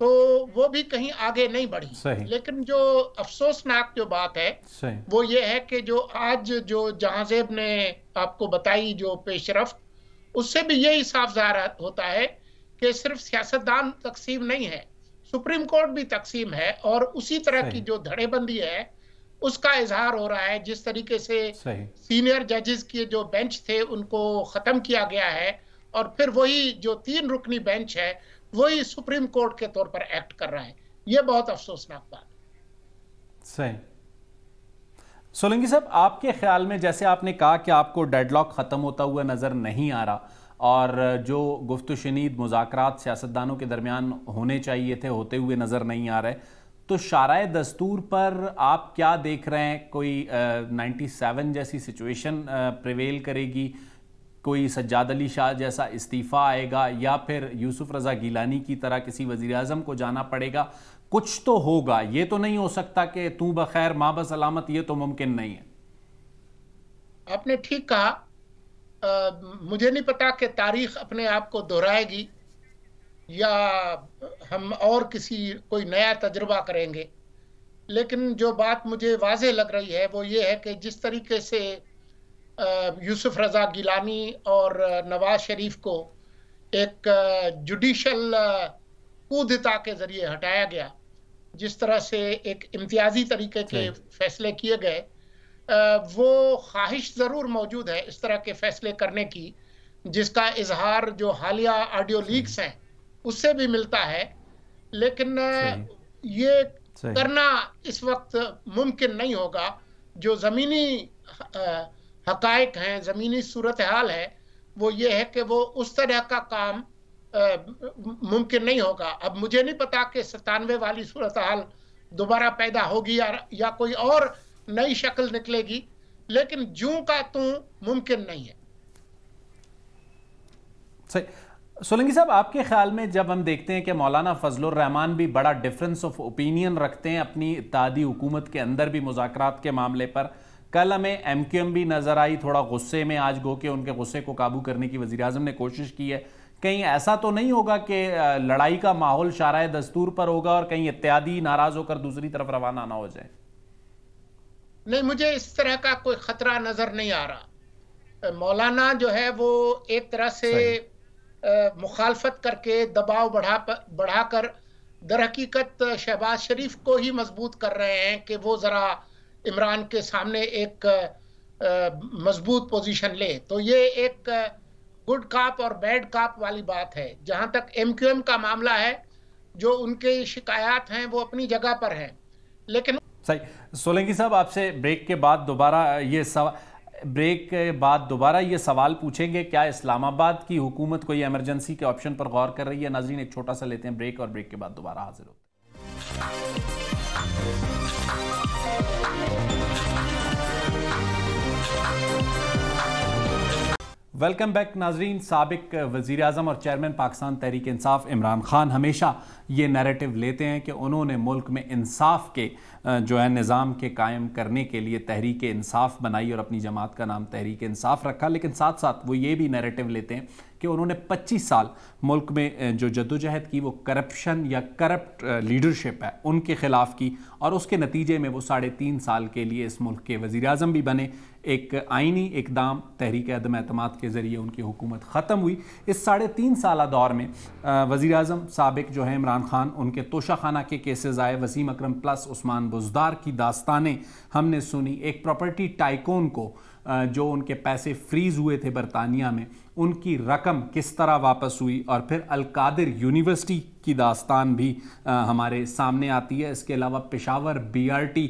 تو وہ بھی کہیں آگے نہیں بڑھی. لیکن جو افسوسناک جو بات ہے وہ یہ ہے کہ جو آج جو جہاں-زیب نے آپ کو بتائی جو پیش رفت، اس سے بھی یہی صاف ظاہر ہوتا ہے کہ صرف سیاستدان تقسیم نہیں ہے، سپریم کورٹ بھی تقسیم ہے، اور اسی طرح کی جو دھڑے بندی ہے اس کا اظہار ہو رہا ہے. جس طریقے سے سینئر ججز کے جو بینچ تھے ان کو ختم کیا گیا ہے، اور پھر وہی جو 3 رکنی بینچ ہے وہی سپریم کورٹ کے طور پر ایکٹ کر رہا ہے. یہ بہت افسوسناک بات ہے. صحیح. سولنگی صاحب، آپ کے خیال میں جیسے آپ نے کہا کہ آپ کو ڈیڈ لاک ختم ہوتا ہوا نظر نہیں آ رہا، اور جو گفت و شنید مذاکرات سیاستدانوں کے درمیان ہونے چاہیے تھے ہوتے ہوئے نظر نہیں آ رہے، تو شارع دستور پر آپ کیا دیکھ رہے ہیں؟ کوئی 97 جیسی سچویشن پریویل کرے گی؟ کوئی سجاد علی شاہ جیسا استعفیٰ آئے گا، یا پھر یوسف رضا گیلانی کی طرح کسی وزیر اعظم کو جانا پڑے گا؟ کچھ تو ہوگا. یہ تو نہیں ہو سکتا کہ تو بخیر ماں بسلامت، یہ تو ممکن نہیں ہے. آپ نے ٹھیک کہا. مجھے نہیں پتا کہ تاریخ اپنے آپ کو دہرائے گی یا ہم اور کوئی نیا تجربہ کریں گے، لیکن جو بات مجھے واضح لگ رہی ہے وہ یہ ہے کہ جس طریقے سے یوسف رضا گیلانی اور نواز شریف کو ایک جوڈیشل کودتا کے ذریعے ہٹایا گیا، جس طرح سے ایک امتیازی طریقے کے فیصلے کیے گئے، وہ خواہش ضرور موجود ہے اس طرح کے فیصلے کرنے کی، جس کا اظہار جو حالیہ آڈیو لیکس ہیں اس سے بھی ملتا ہے. لیکن یہ کرنا اس وقت ممکن نہیں ہوگا. جو زمینی حقائق ہیں، زمینی صورتحال ہے، وہ یہ ہے کہ وہ اس طرح کا کام ممکن نہیں ہوگا. اب مجھے نہیں پتا کہ 97 والی صورتحال دوبارہ پیدا ہوگی یا کوئی اور نئی شکل نکلے گی، لیکن جوں کا توں ممکن نہیں ہے. سولنگی صاحب، آپ کے خیال میں جب ہم دیکھتے ہیں کہ مولانا فضل الرحمان بھی بڑا ڈیفرنس آف اوپینین رکھتے ہیں اپنی اتحادی حکومت کے اندر بھی مذاکرات کے معاملے پر، کل ہمیں ایم کیو ایم بھی نظر آئی تھوڑا غصے میں، آج گو کہ ان کے غصے کو قابو کرنے کی وزیراعظم نے کوشش کی ہے. کہیں ایسا تو نہیں ہوگا کہ لڑائی کا ماحول شارع دستور پر ہوگا اور کہیں اتحادی ناراض ہو کر دوسری طرف روانہ نہ ہو جائے؟ نہیں، مجھے اس طرح کا کوئی خطرہ نظر نہیں آ رہا. مولانا جو ہے وہ ایک طرح سے مخالفت کر کے دباؤ بڑھا کر در حقیقت شہباز شریف کو ہی مضبوط کر رہے ہیں کہ وہ ذرا عمران کے سامنے ایک مضبوط پوزیشن لے. تو یہ ایک گڈ کاپ اور بیڈ کاپ والی بات ہے. جہاں تک ایم کیو ایم کا معاملہ ہے، جو ان کے شکایات ہیں وہ اپنی جگہ پر ہیں، لیکن صحیح. سولنگی صاحب، آپ سے بریک کے بعد دوبارہ یہ سوال پوچھیں گے، کیا اسلام آباد کی حکومت کوئی ایمرجنسی کے آپشن پر غور کر رہی ہے؟ ناظرین، ایک چھوٹا سا لیتے ہیں بریک، اور بریک کے بعد دوبارہ حاضر ہوتے ہیں. ویلکم بیک ناظرین. سابق وزیر اعظم اور چیئرمین پاکستان تحریک انصاف عمران خان ہمیشہ یہ نیریٹو لیتے ہیں کہ انہوں نے ملک میں انصاف کے جو ہے نظام کے قائم کرنے کے لیے تحریک انصاف بنائی اور اپنی جماعت کا نام تحریک انصاف رکھا، لیکن ساتھ ساتھ وہ یہ بھی نیریٹو لیتے ہیں کہ انہوں نے 25 سال ملک میں جو جدوجہد کی وہ کرپشن یا کرپٹ لیڈرشپ ہے ان کے خلاف کی، اور اس کے نتیجے میں وہ 3.5 سال کے لیے اس ملک کے وزیر اعظم بھی بنے. ایک آئینی اقدام تحریک عدم اعتماد کے ذریعے ان کی حکومت ختم ہوئی. اس 3.5 سالہ دور میں وزیر اعظم سابق جو ہے عمران خان، ان کے توشہ خانہ کے کیسز آئے، وسیم اکرم پلس عثمان بزدار کی داستانیں ہم نے سنی، ایک پراپرٹی ٹائکون کو جو ان کے پیسے فریز ہوئے تھے برطانیہ میں ان کی رقم کس طرح واپس ہوئی، اور پھر القادر یونیورسٹی کی داستان بھی ہمارے سامنے آتی ہے. اس کے علاوہ پشاور BRT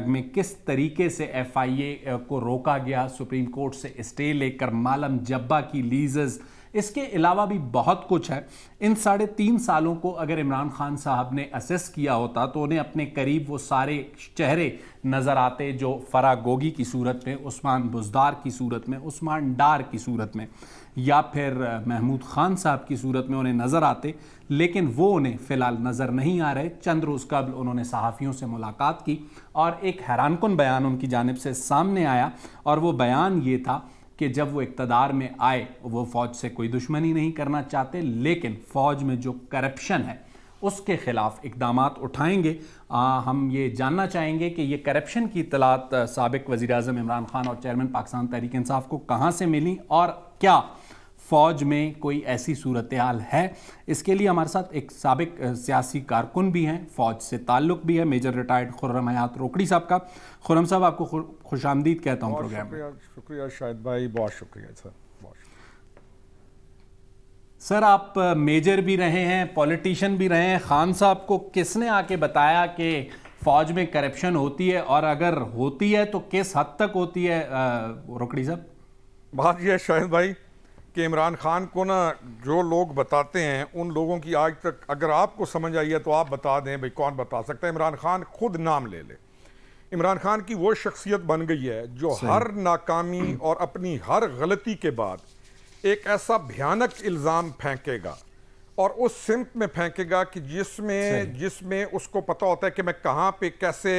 میں کس طریقے سے FIA کو روکا گیا سپریم کورٹ سے اسٹے لے کر، مالم جبہ کی لیزز، اس کے علاوہ بھی بہت کچھ ہے. ان 3.5 سالوں کو اگر عمران خان صاحب نے اسیس کیا ہوتا تو انہیں اپنے قریب وہ سارے چہرے نظر آتے جو فرا گوگی کی صورت میں، عثمان بزدار کی صورت میں، عثمان ڈار کی صورت میں، یا پھر محمود خان صاحب کی صورت میں انہیں نظر آتے، لیکن وہ انہیں فی الحال نظر نہیں آ رہے. چند روز قبل انہوں نے صحافیوں سے ملاقات کی اور ایک حیران کن بیان ان کی جانب سے سامنے آیا، اور وہ بیان یہ تھا کہ جب وہ اقتدار میں آئے وہ فوج سے کوئی دشمنی نہیں کرنا چاہتے، لیکن فوج میں جو کرپشن ہے اس کے خلاف اقدامات اٹھائیں گے. ہم یہ جاننا چاہیں گے کہ یہ کرپشن کی اطلاعات سابق وزیر اعظم عمران خان اور چیئرمین پاکستان تحریک انصاف کو کہاں سے ملی اور کیا فوج میں کوئی ایسی صورتحال ہے. اس کے لیے ہمارے ساتھ ایک سابق سیاسی کارکن بھی ہیں, فوج سے تعلق بھی ہے, میجر ریٹائرڈ خرم حیات روکڑی صاحب کا. خرم صاحب آپ کو خوش آمدید کہتا ہوں پروگرام میں. شکریہ شاہد بھائی, بہت شکریہ سر. سر آپ میجر بھی رہے ہیں, پولیٹیشین بھی رہے ہیں, خان صاحب کو کس نے آ کے بتایا کہ فوج میں کرپشن ہوتی ہے اور اگر ہوتی ہے تو کس حد تک ہوتی ہے روکڑی صاحب؟ بات یہ ہے شاہد بھائی کہ عمران خان کو نا جو لوگ بتاتے ہیں ان لوگوں کی آج تک اگر آپ کو سمجھ آئی ہے تو آپ بتا دیں بھائی کون بتا سکتا ہے. عمران خان خود نام لے لے. عمران خان کی وہ شخصیت بن گئی ہے جو ہر ناکامی اور اپنی ہر غلطی کے بعد ایک ایسا بھیانک الزام پھینکے گا اور اس سمت میں پھینکے گا کہ جس میں اس کو پتہ ہوتا ہے کہ میں کہاں پہ کیسے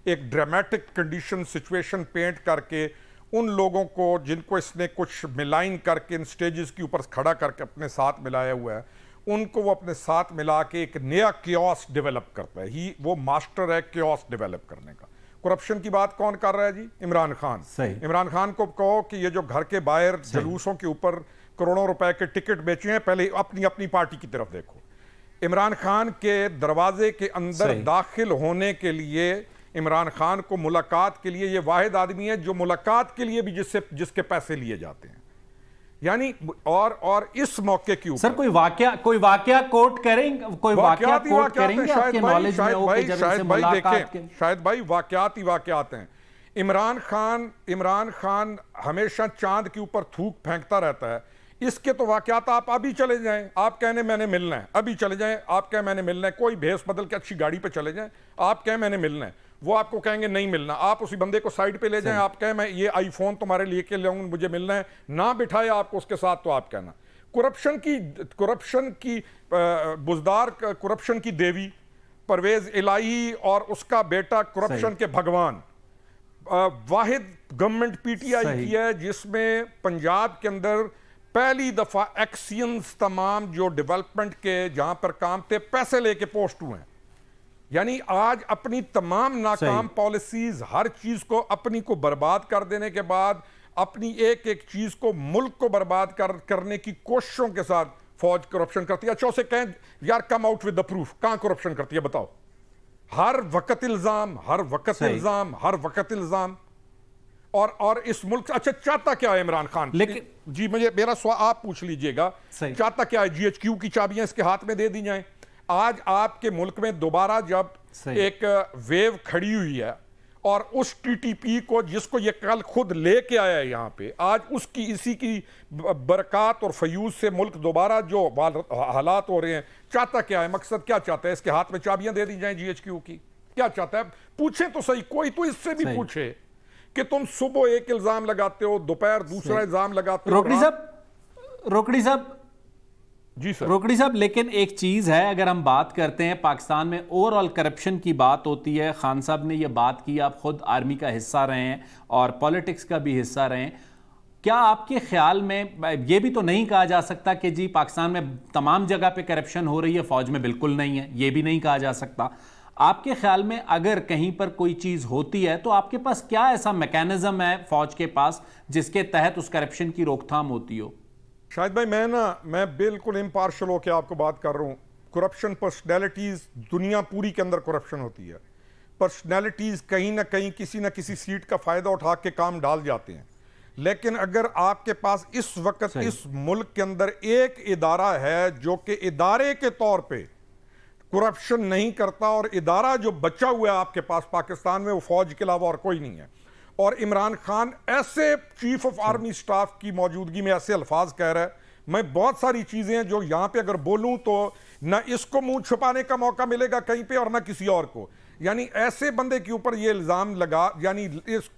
ایک ڈرامیٹک کنڈیشن سچویشن پینٹ کر کے ان لوگوں کو جن کو اس نے کچھ ملائن کر کے ان سٹیجز کے اوپر کھڑا کر کے اپنے ساتھ ملایا ہوا ہے, ان کو وہ اپنے ساتھ ملا کے ایک نیا کیوس ڈیولپ کرتا ہے. وہ ماسٹر ہے کیوس ڈیولپ کرنے کا. کرپشن کی بات کون کر رہا ہے جی؟ عمران خان. عمران خان کو کہو کہ یہ جو گھر کے باہر جلوسوں کے اوپر کروڑوں روپے کے ٹکٹ بیچے ہیں, پہلے اپنی پارٹی کی طرف دیکھو. عمران خان کے دروازے کے اندر داخل ہونے کے لیے عمران خان کو ملاقات کے لیے یہ واحد آدمی ہے جو ملاقات کے لیے بھی جس کے پیسے لیے جاتے ہیں. یعنی اور اس موقع کی اوپر سر کوئی واقعہ کوٹ کریں گے آپ کے نالج میں ہو کہ جب ان سے ملاقات کے؟ شاید بھائی واقعات ہی واقعات ہیں. عمران خان ہمیشہ چاند کے اوپر تھوک پھینکتا رہتا ہے. اس کے تو واقعات آپ ابھی چلے جائیں, آپ کہنے میں نے ملنا ہے, ابھی چلے جائیں, آپ کہیں میں نے ملنا ہے, کوئی بھیس بدل کے اچھی گاڑی پہ چلے جائیں, آپ کہیں میں نے ملنا ہے, وہ آپ کو کہیں گے نہیں ملنا. آپ اسی بندے کو سائیڈ پہ لے جائیں, آپ کہیں میں یہ آئی فون تمہارے لے کے لاؤں, مجھے ملنا ہے, نہ بٹھائے آپ کو اس کے ساتھ تو آپ کہنا. کرپشن کی بزدار کرپشن کی دیوی پرویز الہی اور اس کا بیٹا کرپشن کے بھگوان. واحد گورنمنٹ پی ٹی آئی کی ہے جس میں پنجاب کے اندر پہلی دفعہ ایکسینز تمام جو ڈیولپمنٹ کے جہاں پر کام تھے پیسے لے کے پوسٹ ہوئے ہیں. یعنی آج اپنی تمام ناکام پالیسیز ہر چیز کو اپنی کو برباد کر دینے کے بعد اپنی ایک چیز کو ملک کو برباد کرنے کی کوششوں کے ساتھ فوج کرپشن کرتی ہے. اچھا اسے کہیں یار come out with the proof, کہاں کرپشن کرتی ہے بتاؤ. ہر وقت الزام اور اس ملک اچھا چاہتا کیا ہے عمران خان؟ لیکن جی میرا سوال آپ پوچھ لیجئے گا, چاہتا کیا ہے؟ جی ایچ کیو کی چابیاں اس کے ہاتھ میں دے دی جائیں. آج آپ کے ملک میں دوبارہ جب ایک ویو کھڑی ہوئی ہے اور اس ٹی ٹی پی کو جس کو یہ کل خود لے کے آیا ہے یہاں پہ, آج اسی کی برکات اور فیوز سے ملک دوبارہ جو حالات ہو رہے ہیں, چاہتا کیا ہے؟ مقصد کیا چاہتا ہے؟ اس کے ہاتھ میں چابیاں دے دی جائیں جی ایچ کیو کی؟ کیا چاہتا ہے؟ پوچھیں تو صحیح, کوئی تو اس سے بھی پوچھے کہ تم صبح ایک الزام لگاتے ہو, دوپہر دوسرا الزام لگاتے ہو. روکڑی صاحب جی سر. روکڑی صاحب لیکن ایک چیز ہے, اگر ہم بات کرتے ہیں پاکستان میں اوور آل کرپشن کی بات ہوتی ہے, خان صاحب نے یہ بات کی, آپ خود آرمی کا حصہ رہے ہیں اور پولیٹکس کا بھی حصہ رہے ہیں, کیا آپ کے خیال میں یہ بھی تو نہیں کہا جا سکتا کہ جی پاکستان میں تمام جگہ پہ کرپشن ہو رہی ہے, فوج میں بالکل نہیں ہے, یہ بھی نہیں کہا جا سکتا. آپ کے خیال میں اگر کہیں پر کوئی چیز ہوتی ہے تو آپ کے پاس کیا ایسا میکینزم ہے فوج کے پاس جس کے تحت اس کرپشن کی روک تھام ہوتی ہو؟ شاید بھائی میں بالکل امپارشل ہو کے آپ کو بات کر رہا ہوں. کرپشن پرسنالٹیز دنیا پوری کے اندر کرپشن ہوتی ہے. پرسنالٹیز کہیں نہ کہیں کسی نہ کسی سیٹ کا فائدہ اٹھا کے کام ڈال جاتے ہیں. لیکن اگر آپ کے پاس اس وقت اس ملک کے اندر ایک ادارہ ہے جو کہ ادارے کے طور پہ کرپشن نہیں کرتا, اور ادارہ جو بچا ہوا ہے آپ کے پاس پاکستان میں, وہ فوج کے علاوہ اور کوئی نہیں ہے. اور عمران خان ایسے چیف آف آرمی سٹاف کی موجودگی میں ایسے الفاظ کہہ رہا ہے, میں بہت ساری چیزیں ہیں جو یہاں پہ اگر بولوں تو نہ اس کو منہ چھپانے کا موقع ملے گا کہیں پہ اور نہ کسی اور کو. یعنی ایسے بندے کے اوپر یہ الزام لگا, یعنی اس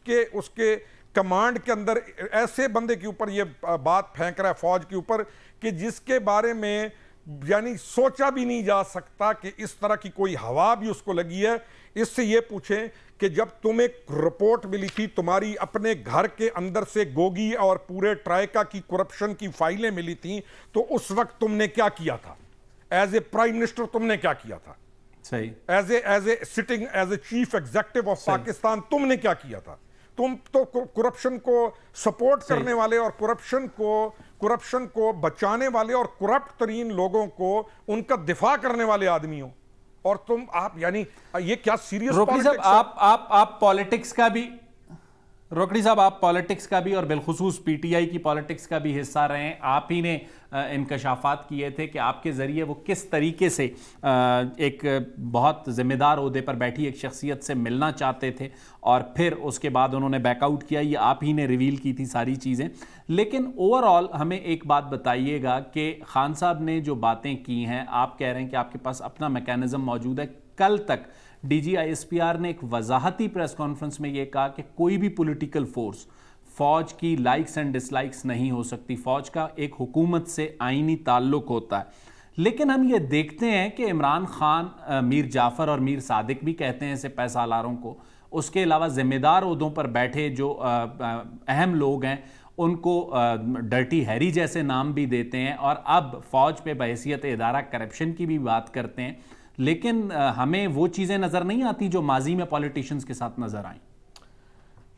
کے کمانڈ کے اندر ایسے بندے کے اوپر یہ بات پھینک رہا ہے فوج کے اوپر کہ جس کے بارے میں یعنی سوچا بھی نہیں جا سکتا کہ اس طرح کی کوئی ہوا بھی اس کو لگی ہے. اس سے یہ پوچھیں کہ جب تمہیں رپورٹ ملی تھی تمہاری اپنے گھر کے اندر سے گوگی اور پورے ٹرائیکا کی کرپشن کی فائلیں ملی تھیں, تو اس وقت تم نے کیا کیا تھا؟ ایز اے پرائم منسٹر تم نے کیا کیا تھا, صحیح, as a sitting as a chief executive of Pakistan تم نے کیا کیا تھا. تم تو کرپشن کو سپورٹ کرنے والے اور کرپشن کو بچانے والے اور کرپٹ ترین لوگوں کو ان کا دفاع کرنے والے آدمی ہو, اور تم آپ یعنی یہ کیا سیریس روکڑی صاحب آپ پالیٹکس کا بھی, روکڑی صاحب آپ پالیٹکس کا بھی اور بالخصوص پی ٹی آئی کی پالیٹکس کا بھی حصہ رہے ہیں. آپ ہی نے انکشافات کیے تھے کہ آپ کے ذریعے وہ کس طریقے سے ایک بہت ذمہ دار عہدے پر بیٹھی ایک شخصیت سے ملنا چاہتے تھے اور پھر اس کے بعد انہوں نے بیک آؤٹ کیا. یہ آپ ہی نے ریویل کی تھی ساری چیزیں. لیکن اوور آل ہمیں ایک بات بتائیے گا کہ خان صاحب نے جو باتیں کی ہیں, آپ کہہ رہے ہیں کہ آپ کے پاس اپنا میکینزم موجود ہے. کل تک D G I S P R نے ایک وضاحتی پریس کانفرنس میں یہ کہا کہ کوئی بھی پولیٹیکل فورس فوج کی لائکس اینڈ ڈس لائکس نہیں ہو سکتی, فوج کا ایک حکومت سے آئینی تعلق ہوتا ہے. لیکن ہم یہ دیکھتے ہیں کہ عمران خان, میر جعفر اور میر صادق بھی کہتے ہیں سپہ سالاروں کو, اس کے علاوہ ذمہ دار عہدوں پر بیٹھے جو اہم لوگ ہیں ان کو ڈرٹی ہیری جیسے نام بھی دیتے ہیں, اور اب فوج پہ بحیثیت ادارہ کرپشن کی بھی بات کرتے ہیں. لیکن ہمیں وہ چیزیں نظر نہیں آتی جو ماضی میں پولیٹیشنز کے ساتھ نظر آئیں.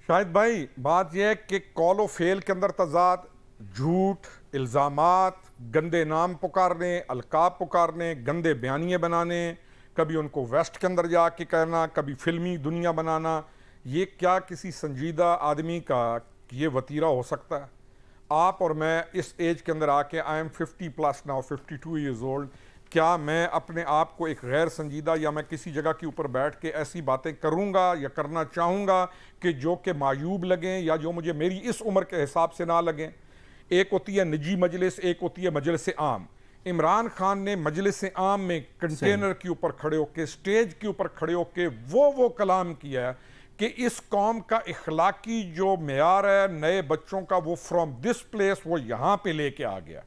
شاہد بھائی بات یہ ہے کہ کال و فیل کے اندر تضاد, جھوٹ, الزامات, گندے نام پکارنے, القاب پکارنے, گندے بیانیے بنانے, کبھی ان کو ویسٹ کے اندر جا کے کہنا, کبھی فلمی دنیا بنانا, یہ کیا کسی سنجیدہ آدمی کا یہ وطیرہ ہو سکتا ہے؟ آپ اور میں اس ایج کے اندر آ کے I am 50+ now 52 years old, کیا میں اپنے آپ کو ایک غیر سنجیدہ یا میں کسی جگہ کے اوپر بیٹھ کے ایسی باتیں کروں گا یا کرنا چاہوں گا کہ جو کہ معیوب لگیں یا جو مجھے میری اس عمر کے حساب سے نہ لگیں؟ ایک ہوتی ہے نجی مجلس, ایک ہوتی ہے مجلس عام. عمران خان نے مجلس عام میں کنٹینر کے اوپر کھڑے ہو کے, سٹیج کے اوپر کھڑے ہو کے وہ کلام کیا ہے کہ اس قوم کا اخلاقی جو معیار ہے نئے بچوں کا, وہ فرام دس پلیس وہ یہاں پہ لے کے آ گیا.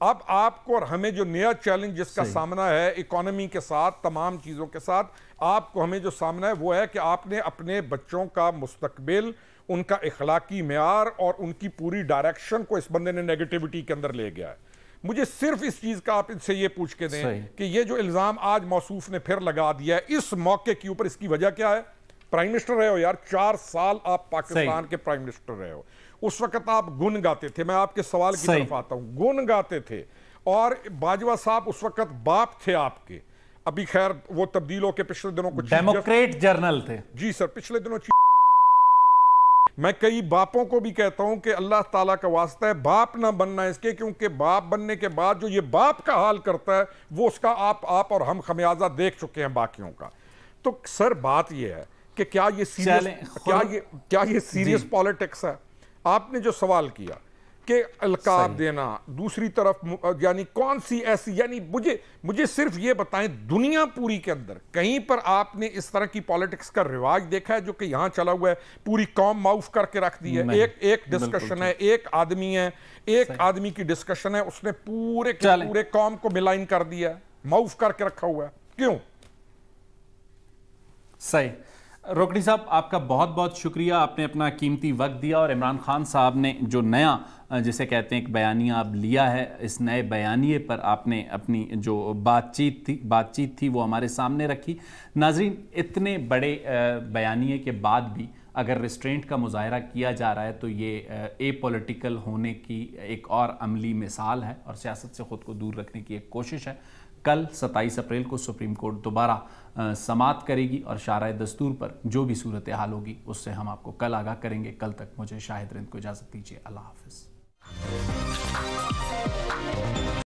اب آپ کو اور ہمیں جو نیا چیلنج جس کا سامنا ہے اکانومی کے ساتھ, تمام چیزوں کے ساتھ, آپ کو ہمیں جو سامنا ہے وہ ہے کہ آپ نے اپنے بچوں کا مستقبل, ان کا اخلاقی معیار اور ان کی پوری ڈائریکشن کو اس بندے نے نیگیٹیوٹی کے اندر لے گیا ہے. مجھے صرف اس چیز کا آپ ان سے یہ پوچھ کے دیں کہ یہ جو الزام آج موصوف نے پھر لگا دیا ہے اس موقع کے اوپر, اس کی وجہ کیا ہے؟ پرائم منسٹر رہے ہو یار, 4 سال آپ پاکستان کے پرائم منسٹر رہے ہو. اس وقت آپ گن گاتے تھے, میں آپ کے سوال کی طرف آتا ہوں, گن گاتے تھے, اور باجوہ صاحب اس وقت باپ تھے آپ کے. ابھی خیر وہ تبدیل ہو کے پچھلے دنوں کو ڈیموکریٹ جرنل تھے. جی سر, پچھلے دنوں میں کئی باپوں کو بھی کہتا ہوں کہ اللہ تعالیٰ کا واسطہ ہے باپ نہ بننا اس کے, کیونکہ باپ بننے کے بعد جو یہ باپ کا حال کرتا ہے وہ اس کا آپ اور ہم خمیازہ دیکھ چکے ہیں باقیوں کا. تو سر بات یہ ہے کہ کیا یہ سیریس پالیٹکس ہے؟ آپ نے جو سوال کیا کہ القاب دینا, دوسری طرف یعنی کون سی ایسی, یعنی مجھے صرف یہ بتائیں دنیا پوری کے اندر کہیں پر آپ نے اس طرح کی پالیٹکس کا رواج دیکھا ہے جو کہ یہاں چلا ہوا ہے, پوری قوم معاف کر کے رکھ دی ہے؟ ایک ڈسکشن ہے, ایک آدمی ہے, ایک آدمی کی ڈسکشن ہے, اس نے پورے قوم کو ملائن کر دیا ہے, معاف کر کے رکھا ہوا ہے. کیوں؟ صحیح. روکڑی صاحب آپ کا بہت بہت شکریہ, آپ نے اپنا قیمتی وقت دیا, اور عمران خان صاحب نے جو نیا جسے کہتے ہیں ایک بیانیہ آپ لیا ہے, اس نئے بیانیے پر آپ نے اپنی جو بات چیت تھی وہ ہمارے سامنے رکھی. ناظرین, اتنے بڑے بیانیے کے بعد بھی اگر ریسٹرینٹ کا مظاہرہ کیا جا رہا ہے تو یہ اے پولیٹیکل ہونے کی ایک اور عملی مثال ہے اور سیاست سے خود کو دور رکھنے کی ایک کوشش ہے. کل 27 اپریل کو سپریم کورٹ دوبارہ سماعت کرے گی اور شارع دستور پر جو بھی صورتحال ہوگی اس سے ہم آپ کو کل آگاہ کریں گے. کل تک مجھے شاہد رند کو اجازت دیجیے. اللہ حافظ.